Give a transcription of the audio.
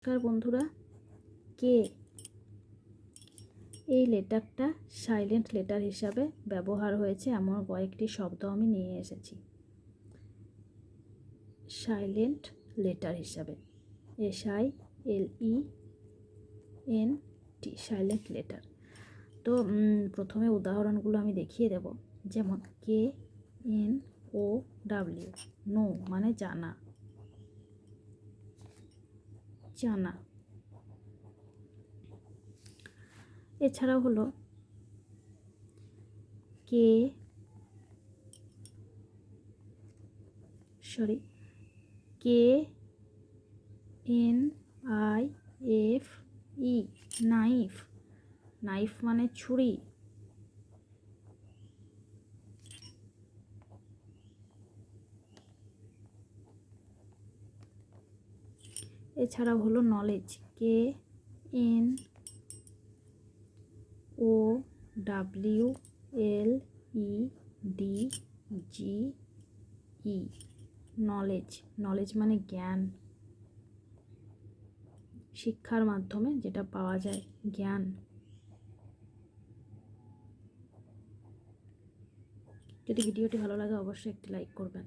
নমস্কার বন্ধুরা, কে এই লেটারটা সাইলেন্ট লেটার হিসাবে ব্যবহার হয়েছে এমন কয়েকটি শব্দ আমি নিয়ে এসেছি সাইলেন্ট লেটার হিসাবে। SILENT silent letter. তো প্রথমে উদাহরণগুলো আমি দেখিয়ে দেব। যেমন KNOW, নো মানে জানা, জানা। এছাড়াও হলো KNIFE, নাইফ, নাইফ মানে ছুরি। এছাড়াও হলো নলেজ, KNOWLEDGE, নলেজ। নলেজ মানে জ্ঞান, শিক্ষার মাধ্যমে যেটা পাওয়া যায়, জ্ঞান। যদি ভিডিওটি ভালো লাগে অবশ্যই একটি লাইক করবেন।